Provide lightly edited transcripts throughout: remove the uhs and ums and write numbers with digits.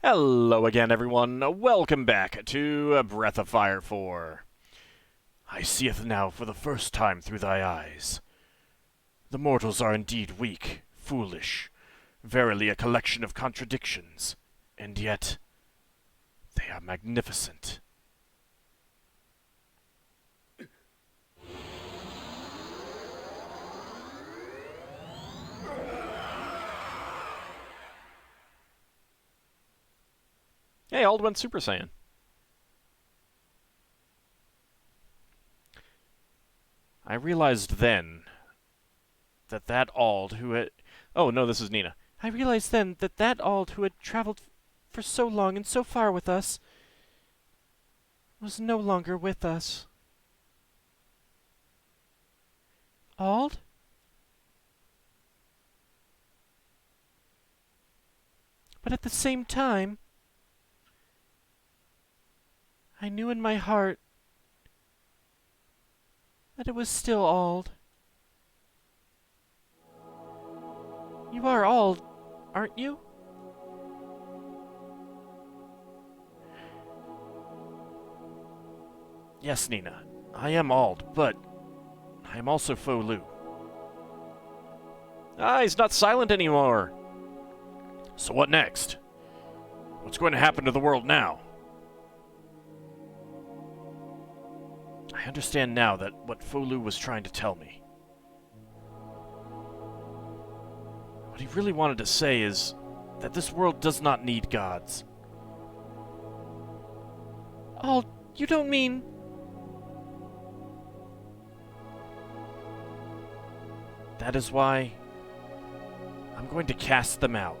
Hello again, everyone. Welcome back to Breath of Fire 4. I seeth now for the first time through thy eyes. The mortals are indeed weak, foolish, verily a collection of contradictions, and yet they are magnificent. Hey, Ald went Super Saiyan. I realized then that Ald who had... Oh, no, this is Nina. I realized then that Ald who had traveled for so long and so far with us was no longer with us. Ald? But at the same time, I knew in my heart that it was still Ald. You are Ald, aren't you? Yes, Nina. I am Ald, but I am also Fou-Lu. Ah, he's not silent anymore. So what next? What's going to happen to the world now? I understand now that what Fou-Lu was trying to tell me. What he really wanted to say is that this world does not need gods. Oh, you don't mean... That is why I'm going to cast them out.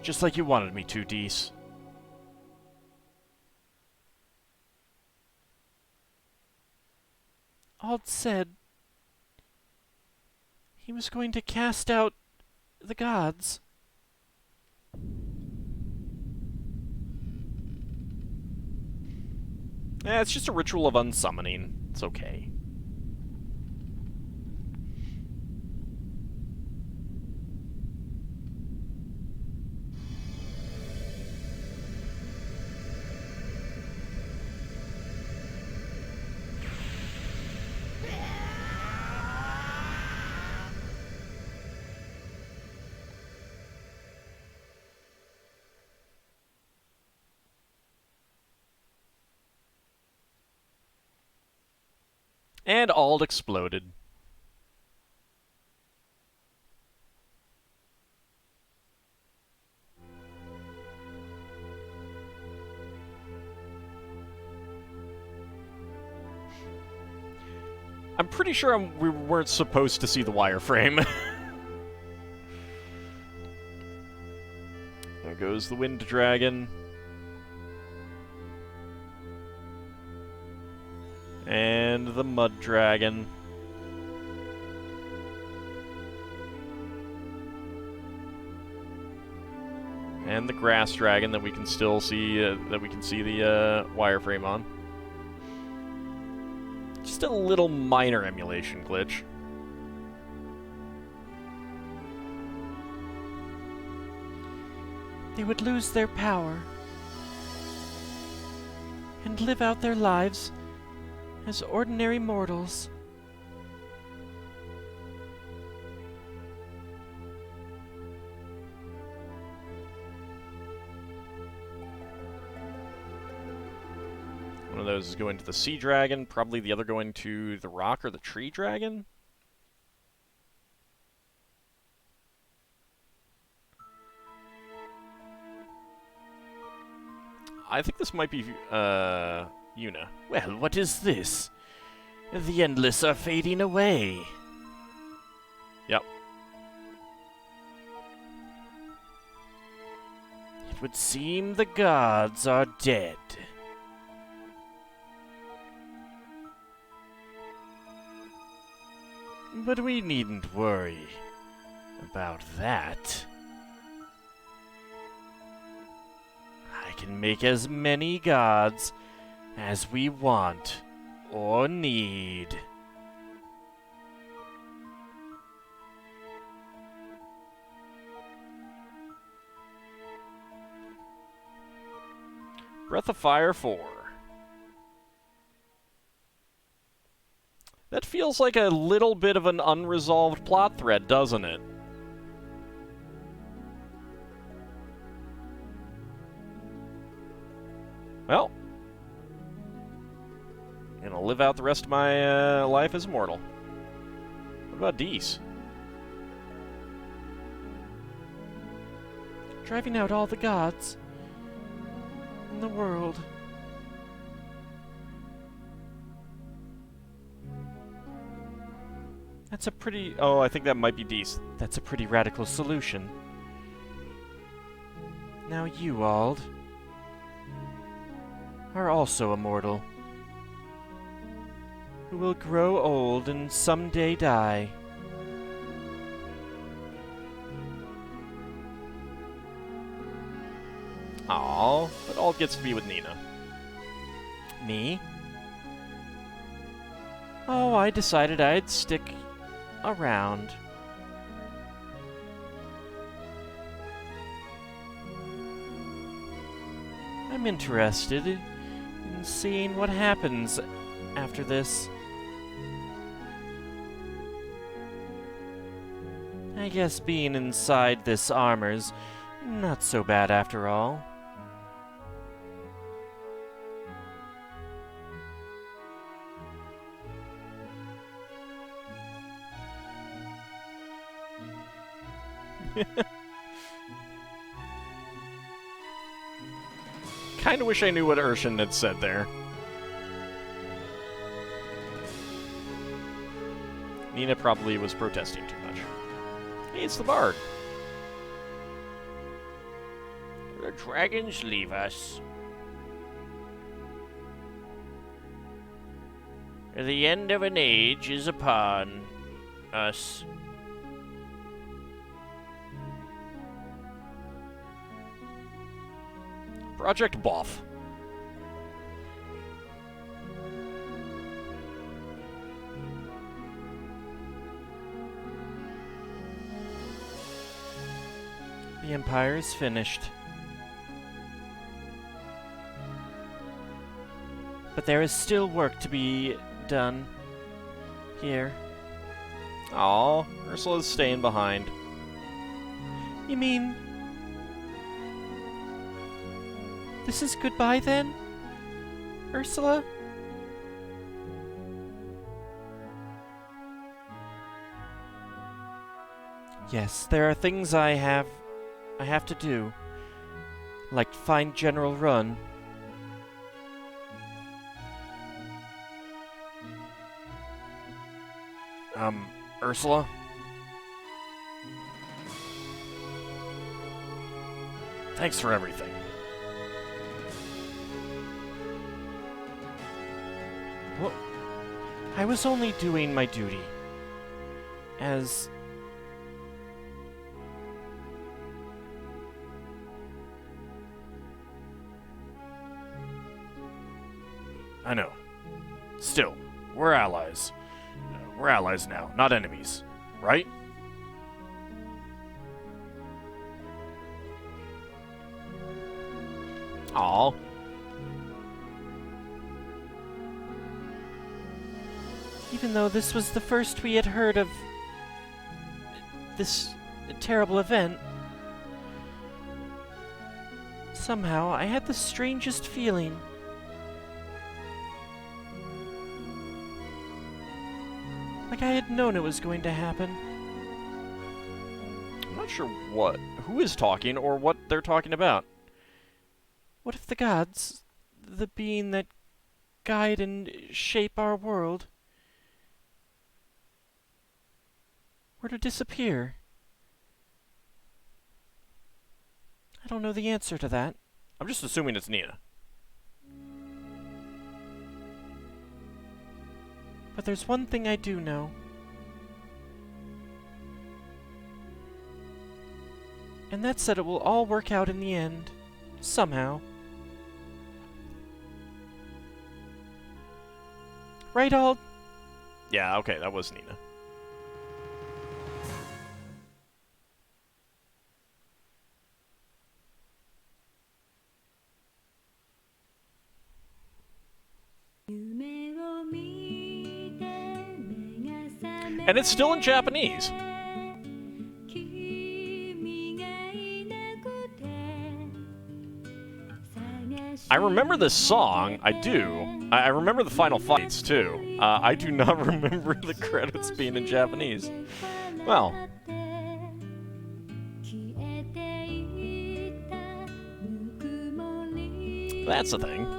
Just like you wanted me to, Dees. Ald said he was going to cast out the gods. It's just a ritual of unsummoning. It's okay. And Ald exploded. I'm pretty sure we weren't supposed to see the wireframe. There goes the Wind Dragon. And the Mud Dragon. And the Grass Dragon that we can still see, the wireframe on. Just a little minor emulation glitch. They would lose their power and live out their lives as ordinary mortals. One of those is going to the Sea Dragon, probably the other going to the Rock or the Tree Dragon? I think this might be, Yuna. Well, what is this? The Endless are fading away. Yep. It would seem the gods are dead. But we needn't worry about that. I can make as many gods as we want or need. Breath of Fire 4. That feels like a little bit of an unresolved plot thread, doesn't it? Well, I'm gonna live out the rest of my life as immortal. What about Dees? Driving out all the gods in the world. That's a pretty... Oh, I think that might be Dees. That's a pretty radical solution. Now you, Auld, are also immortal, who will grow old and someday die. Aww, but Auld gets to be with Nina. Me? Oh, I decided I'd stick around. I'm interested in seeing what happens after this. I guess being inside this armor's not so bad after all. Kinda wish I knew what Urshan had said there. Nina probably was protesting too much. Hey, it's the bard. The dragons leave us. The end of an age is upon us. Project Boff. The Empire is finished. But there is still work to be done here. Aw, Ursula's staying behind. You mean this is goodbye then, Ursula? Yes, there are things I have to do, like find General Run. Ursula? Thanks for everything. Well, I was only doing my duty. As... I know. Still, we're allies. We're allies now, not enemies. Right? Aw. Even though this was the first we had heard of this terrible event, somehow I had the strangest feeling. Like I had known it was going to happen. I'm not sure who is talking or what they're talking about. What if the gods, the being that guide and shape our world, were to disappear? I don't know the answer to that. I'm just assuming it's Nina. But there's one thing I do know. And that's that it will all work out in the end. Somehow. Right, Auld? Yeah, okay, that was Nina. And it's still in Japanese. I remember this song, I do. I remember the final fights, too. I do not remember the credits being in Japanese. Well. That's the thing.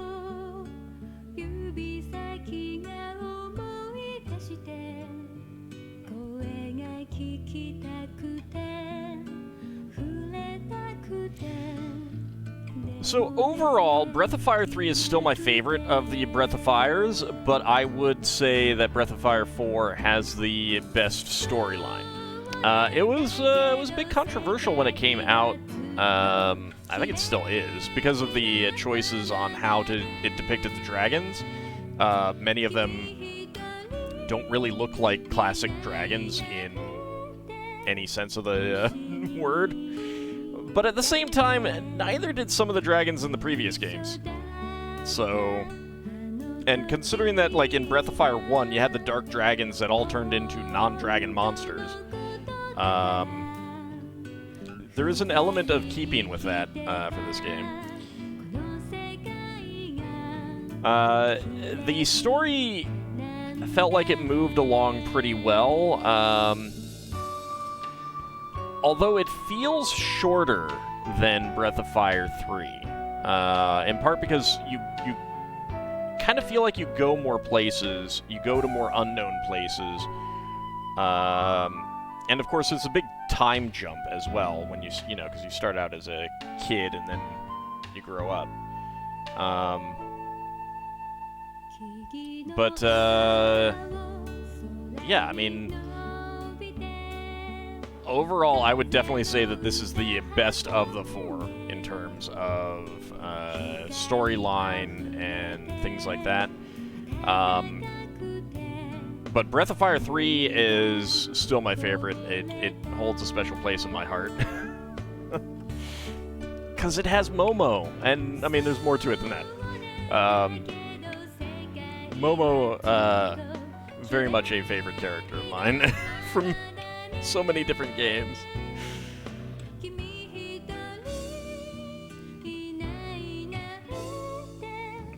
So overall, Breath of Fire 3 is still my favorite of the Breath of Fires, but I would say that Breath of Fire 4 has the best storyline. It was a bit controversial when it came out. I think it still is, because of the choices on how it depicted the dragons. Many of them don't really look like classic dragons in any sense of the word. But at the same time, neither did some of the dragons in the previous games. So, and considering that, like, in Breath of Fire 1, you had the dark dragons that all turned into non-dragon monsters, there is an element of keeping with that for this game. The story felt like it moved along pretty well, although it feels shorter than Breath of Fire 3, in part because you kind of feel like you go more places, you go to more unknown places, and of course it's a big time jump as well when you know, because you start out as a kid and then you grow up. Yeah, I mean, overall, I would definitely say that this is the best of the four in terms of storyline and things like that. But Breath of Fire 3 is still my favorite. It holds a special place in my heart. Because it has Momo, and, I mean, there's more to it than that. Momo, very much a favorite character of mine from so many different games.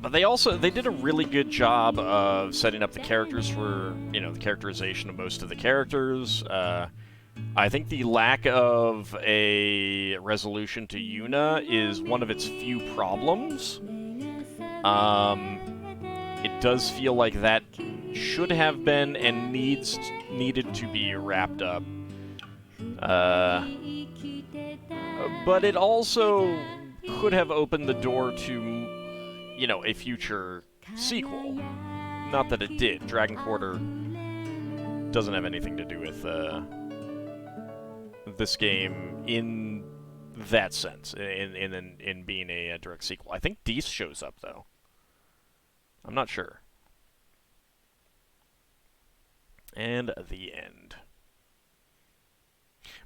But they did a really good job of setting up the characters for, you know, the characterization of most of the characters. I think the lack of a resolution to Yuna is one of its few problems. It does feel like that should have been and needed to be wrapped up. But it also could have opened the door to, you know, a future sequel. Not that it did. Dragon Quarter doesn't have anything to do with this game in that sense, in being a direct sequel. I think Dees shows up, though. I'm not sure. And the end.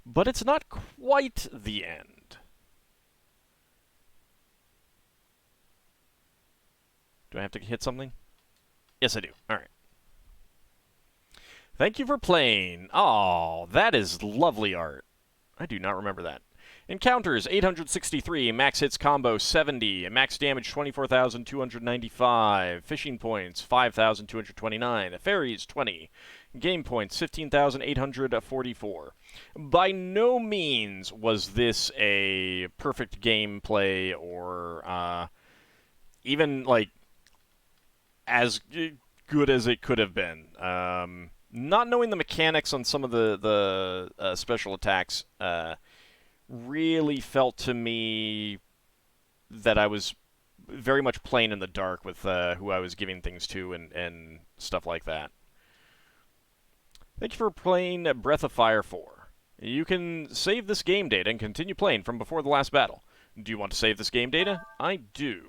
But it's not quite the end. Do I have to hit something? Yes, I do. Alright. Thank you for playing. Oh, that is lovely art. I do not remember that. Encounters, 863. Max hits combo, 70. Max damage, 24,295. Fishing points, 5,229. Fairies, 20. Game points, 15,844. By no means was this a perfect gameplay or even, like, as good as it could have been. Not knowing the mechanics on some of the special attacks really felt to me that I was very much playing in the dark with who I was giving things to and stuff like that. Thank you for playing Breath of Fire 4. You can save this game data and continue playing from before the last battle. Do you want to save this game data? I do.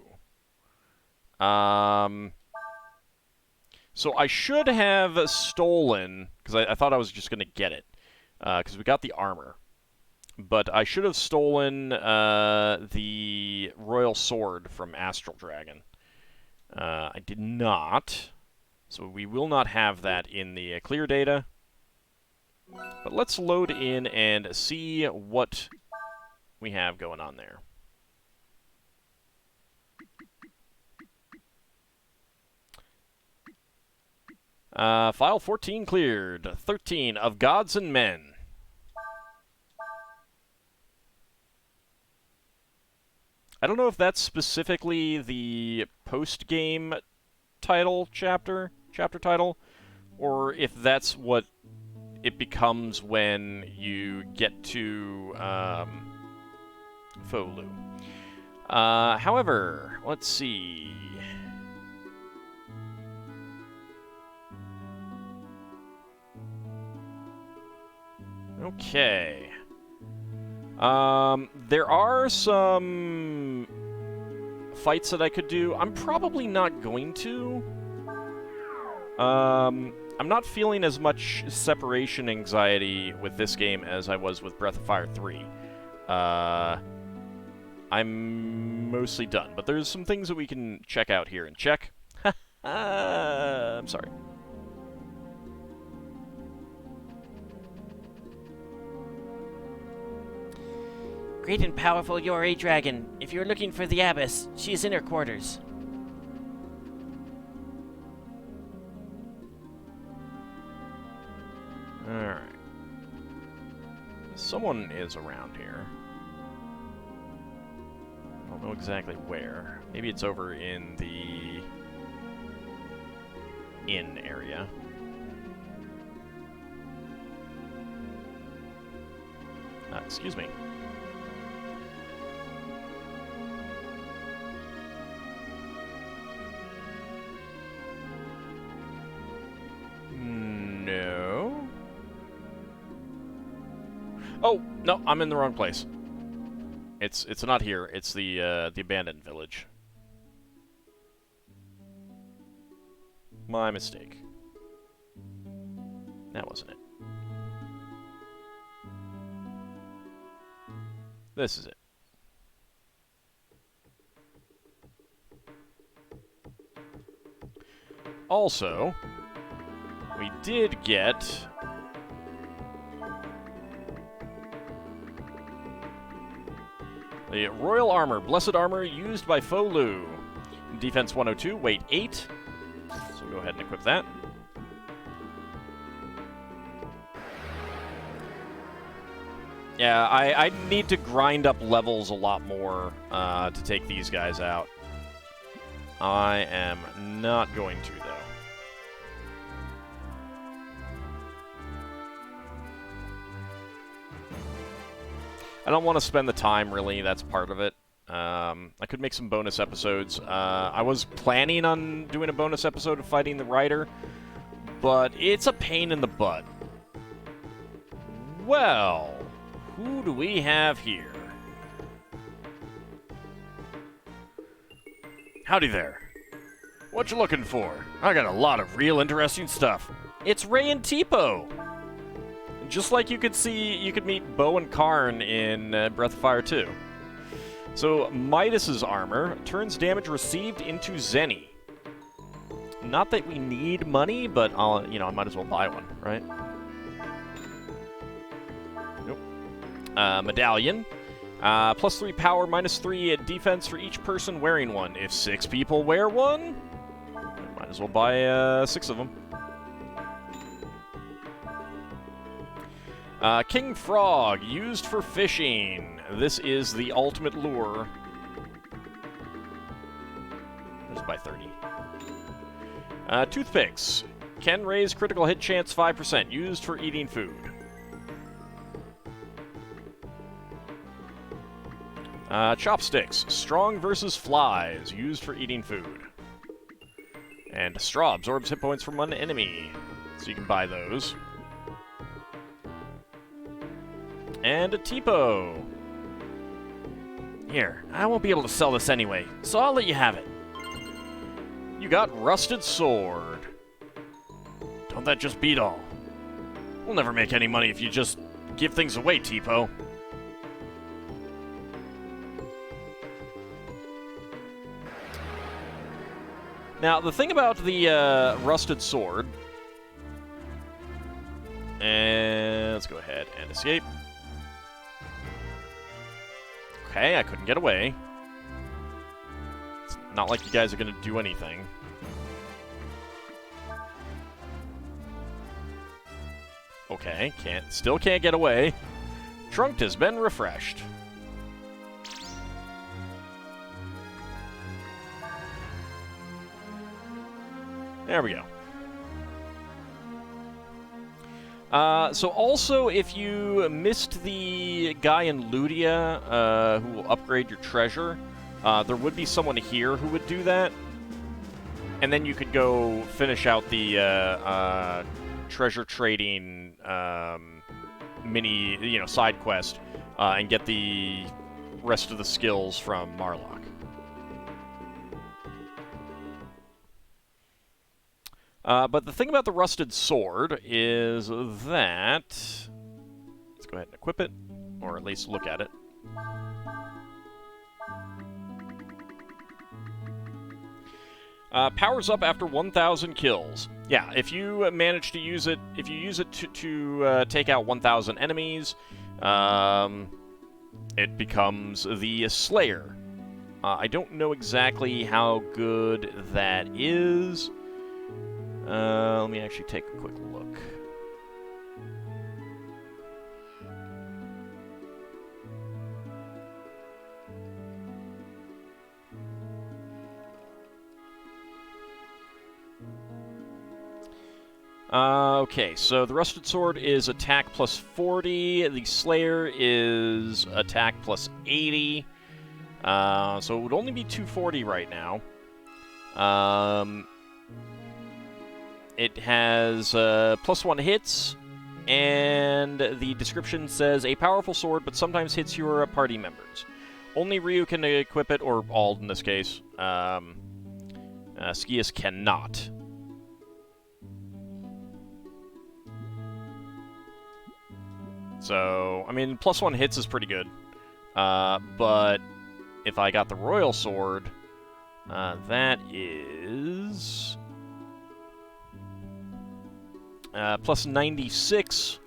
So I should have stolen, because I thought I was just going to get it, because we got the armor. But I should have stolen the Royal Sword from AuldDragon. I did not, so we will not have that in the clear data. But let's load in and see what we have going on there. File 14 cleared. 13 of Gods and Men. I don't know if that's specifically the post-game title, chapter title, or if that's what it becomes when you get to Fou-Lu. However, let's see. Okay. There are some fights that I could do. I'm probably not going to. I'm not feeling as much separation anxiety with this game as I was with Breath of Fire 3. I'm mostly done, but there's some things that we can check out here and check. I'm sorry. Great and powerful Yorae Dragon. If you're looking for the Abbess, she is in her quarters. Alright. Someone is around here. I don't know exactly where. Maybe it's over in the inn area. Excuse me. No. Oh, no, I'm in the wrong place. It's not here. It's the abandoned village. My mistake. That wasn't it. This is it. Also, we did get the Royal Armor, Blessed Armor, used by Fou-Lu. Defense 102, weight 8. So go ahead and equip that. Yeah, I need to grind up levels a lot more to take these guys out. I am not going to, though. I don't want to spend the time, really. That's part of it. I could make some bonus episodes. I was planning on doing a bonus episode of fighting the Rider, but it's a pain in the butt. Well, who do we have here? Howdy there. What you looking for? I got a lot of real interesting stuff. It's Ray and Tipo. Just like you could meet Bo and Karn in Breath of Fire 2. So, Midas's armor turns damage received into Zenny. Not that we need money, but I might as well buy one, right? Nope. Medallion. +3 power, -3 defense for each person wearing one. If 6 people wear one, might as well buy 6 of them. King Frog, used for fishing. This is the ultimate lure. Just by 30. Toothpicks. Can raise critical hit chance 5%, used for eating food. Chopsticks. Strong versus flies, used for eating food. And straw absorbs hit points from one enemy, so you can buy those. And a Tipo. Here, I won't be able to sell this anyway, so I'll let you have it. You got Rusted Sword. Don't that just beat all? We'll never make any money if you just give things away, Tipo. Now, the thing about the Rusted Sword... And Let's go ahead and escape. Okay, I couldn't get away. It's not like you guys are going to do anything. Okay, still can't get away. Trunk has been refreshed. There we go. So also, if you missed the guy in Ludia who will upgrade your treasure, there would be someone here who would do that. And then you could go finish out the treasure trading mini, side quest and get the rest of the skills from Marlock. But the thing about the rusted sword is that... Let's go ahead and equip it, or at least look at it. Powers up after 1,000 kills. Yeah, if you manage to use it, if you use it to take out 1,000 enemies, it becomes the Slayer. I don't know exactly how good that is. Let me actually take a quick look. Okay, so the Rusted Sword is attack plus 40, the Slayer is attack plus 80, so it would only be 240 right now. It has +1 hits, and the description says, a powerful sword, but sometimes hits your party members. Only Ryu can equip it, or Auld in this case. Skias cannot. So, I mean, +1 hits is pretty good. But if I got the Royal Sword, that is... plus 96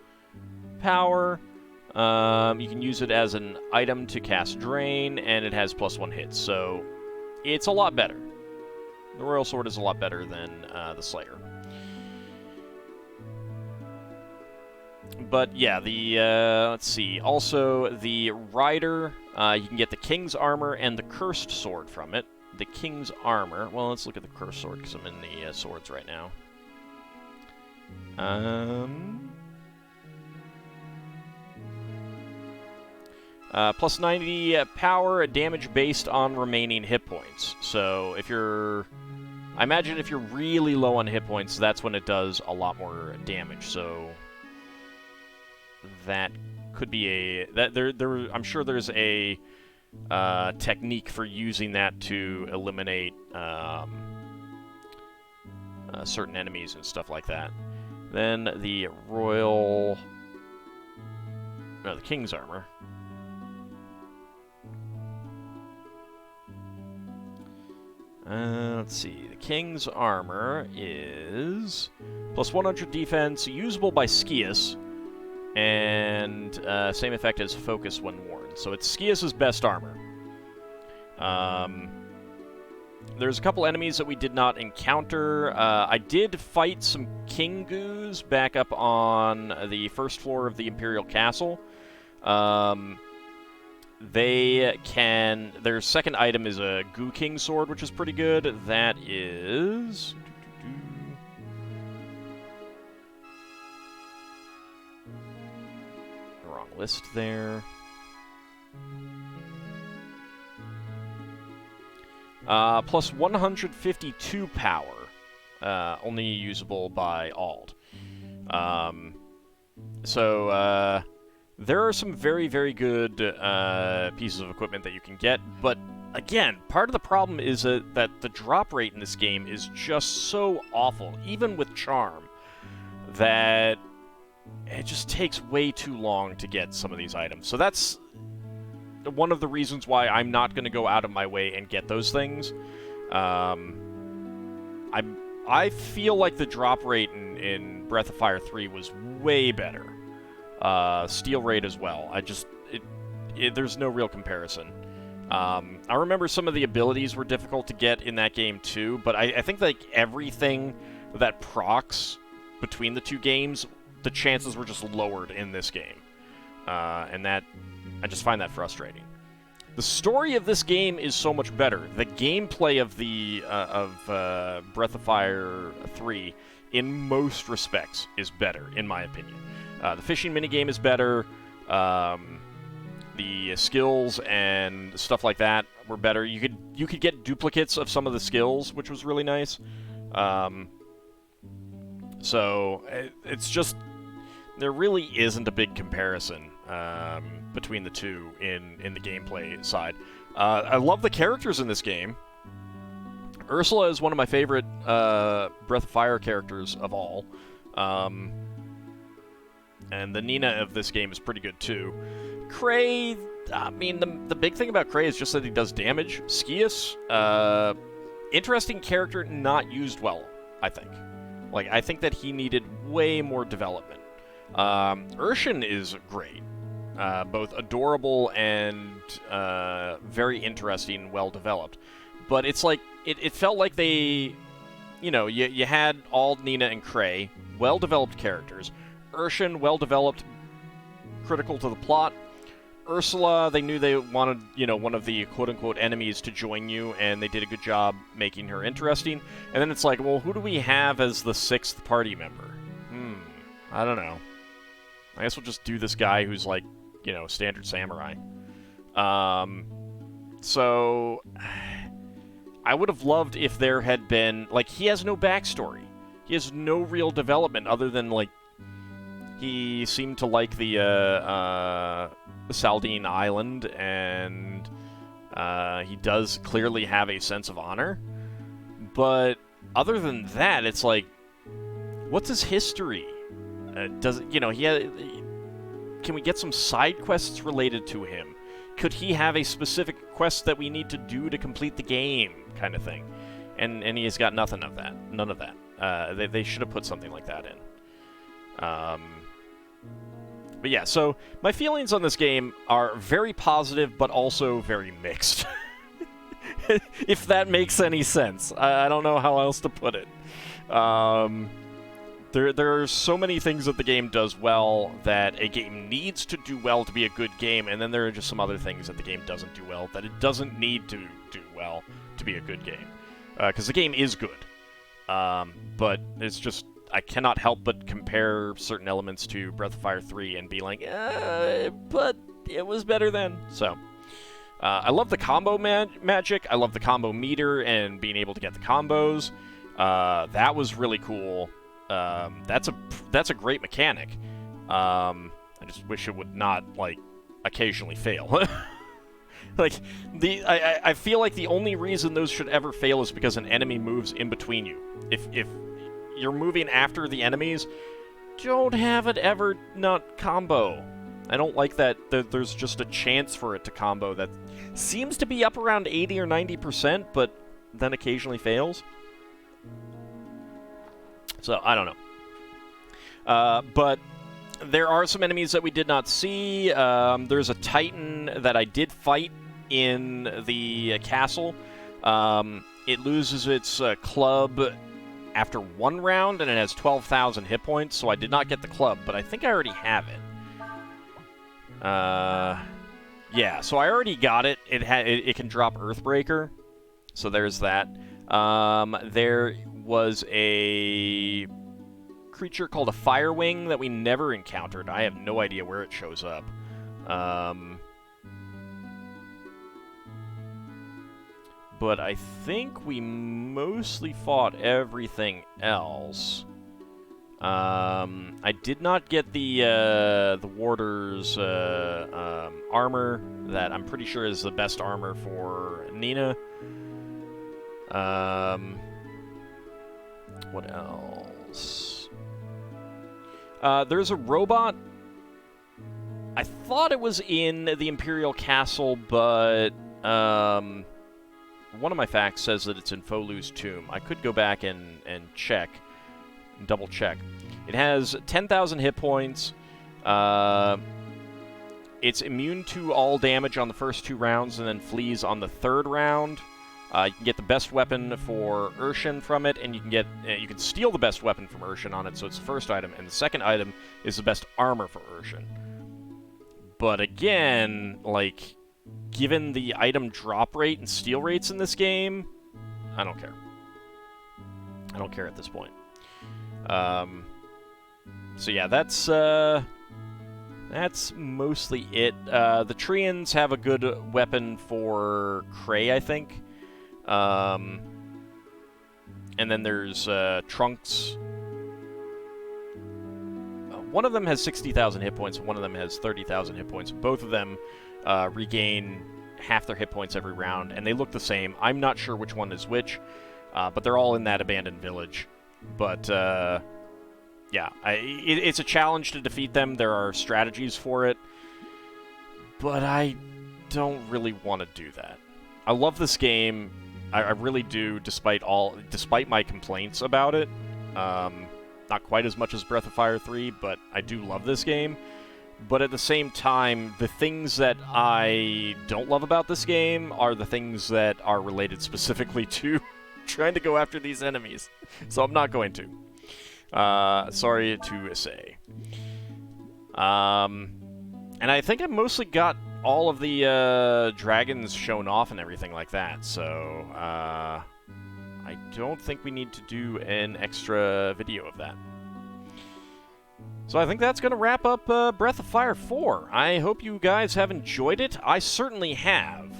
power. You can use it as an item to cast Drain, and it has +1 hits, so it's a lot better. The Royal Sword is a lot better than the Slayer. But yeah, the let's see. Also, the Rider, you can get the King's Armor and the Cursed Sword from it. The King's Armor. Well, let's look at the Cursed Sword because I'm in the swords right now. Plus 90 power, damage based on remaining hit points. So if you're... I imagine if you're really low on hit points, that's when it does a lot more damage. So that could be a... I'm sure there's a technique for using that to eliminate certain enemies and stuff like that. Then the Royal... No, the King's Armor. Let's see. The King's Armor is plus 100 defense, usable by Skias, and same effect as Focus when worn. So it's Skias' best armor. There's a couple enemies that we did not encounter. I did fight some King Goos back up on the first floor of the Imperial Castle. Their second item is a Goo King Sword, which is pretty good. That is... Wrong list there. Plus 152 power, only usable by Auld. There are some very, very good pieces of equipment that you can get, but again, part of the problem is that the drop rate in this game is just so awful, even with Charm, that it just takes way too long to get some of these items. So that's one of the reasons why I'm not going to go out of my way and get those things. I feel like the drop rate in Breath of Fire 3 was way better. Steel Raid as well. There's no real comparison. I remember some of the abilities were difficult to get in that game too, but I think like everything that procs between the two games, the chances were just lowered in this game. And that, I just find that frustrating. The story of this game is so much better. The gameplay of Breath of Fire 3, in most respects, is better, in my opinion. The fishing minigame is better. The skills and stuff like that were better. You could get duplicates of some of the skills, which was really nice. So it's just, there really isn't a big comparison between the two in the gameplay side. I love the characters in this game. Ursula is one of my favorite Breath of Fire characters of all. And the Nina of this game is pretty good too. Cray, I mean, the big thing about Cray is just that he does damage. Skius, interesting character, not used well, I think. Like, I think that he needed way more development. Urshan is great. Both adorable and very interesting, well-developed. But it's like, it felt like they, you had Ald, Nina, and Cray, well-developed characters. Urshan, well-developed, critical to the plot. Ursula, they knew they wanted, one of the quote-unquote enemies to join you, and they did a good job making her interesting. And then it's like, well, who do we have as the sixth party member? I don't know. I guess we'll just do this guy who's like, standard samurai. So, I would have loved if there had been, like, he has no backstory. He has no real development other than, like, he seemed to like the Saldine Island, and he does clearly have a sense of honor. But other than that, it's like, what's his history? Can we get some side quests related to him? Could he have a specific quest that we need to do to complete the game, kind of thing? And he has got nothing of that. None of that. They should have put something like that in. But yeah, so my feelings on this game are very positive, but also very mixed. If that makes any sense. I don't know how else to put it. There are so many things that the game does well that a game needs to do well to be a good game, and then there are just some other things that the game doesn't do well that it doesn't need to do well to be a good game. Because the game is good. But it's just, I cannot help but compare certain elements to Breath of Fire 3 and be like, but it was better then. So, I love the combo magic. I love the combo meter and being able to get the combos. That was really cool. That's a great mechanic. I just wish it would not, like, occasionally fail. Like, I feel like the only reason those should ever fail is because an enemy moves in between you. If you're moving after the enemies, don't have it ever not combo. I don't like that there's just a chance for it to combo that seems to be up around 80 or 90%, but then occasionally fails. So, I don't know. But there are some enemies that we did not see. There's a Titan that I did fight in the castle. It loses its club after one round, and it has 12,000 hit points, so I did not get the club, but I think I already have it. Yeah, so I already got it. It can drop Earthbreaker, so there's that. There was a creature called a Firewing that we never encountered. I have no idea where it shows up. But I think we mostly fought everything else. I did not get the Warder's armor that I'm pretty sure is the best armor for Nina. What else? There's a robot. I thought it was in the Imperial Castle, but one of my facts says that it's in Fou-Lu's tomb. I could go back and check, double check. It has 10,000 hit points. It's immune to all damage on the first 2 rounds and then flees on the 3rd round. You can get the best weapon for Urshan from it, and you can steal the best weapon from Urshan on it, so it's the first item, and the second item is the best armor for Urshan. But again, like, given the item drop rate and steal rates in this game, I don't care. I don't care at this point. So yeah, that's mostly it. The Treants have a good weapon for Cray, I think. And then there's Trunks. One of them has 60,000 hit points, and one of them has 30,000 hit points. Both of them regain half their hit points every round, and they look the same. I'm not sure which one is which, but they're all in that abandoned village. But, yeah, it's a challenge to defeat them. There are strategies for it, but I don't really want to do that. I love this game. I really do, despite my complaints about it. Not quite as much as Breath of Fire 3, but I do love this game. But at the same time, the things that I don't love about this game are the things that are related specifically to trying to go after these enemies. So I'm not going to. Sorry to say. And I think I mostly got all of the dragons shown off and everything like that, so I don't think we need to do an extra video of that. So I think that's going to wrap up Breath of Fire 4. I hope you guys have enjoyed it. I certainly have.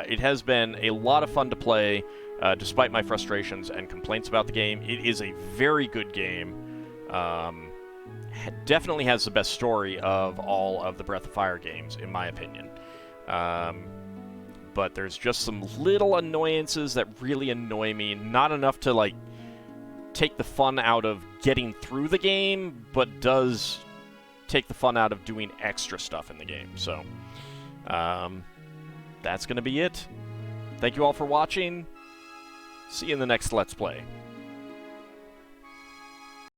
It has been a lot of fun to play, despite my frustrations and complaints about the game. It is a very good game. Definitely has the best story of all of the Breath of Fire games, in my opinion. But there's just some little annoyances that really annoy me. Not enough to, like, take the fun out of getting through the game, but does take the fun out of doing extra stuff in the game. So, that's going to be it. Thank you all for watching. See you in the next Let's Play.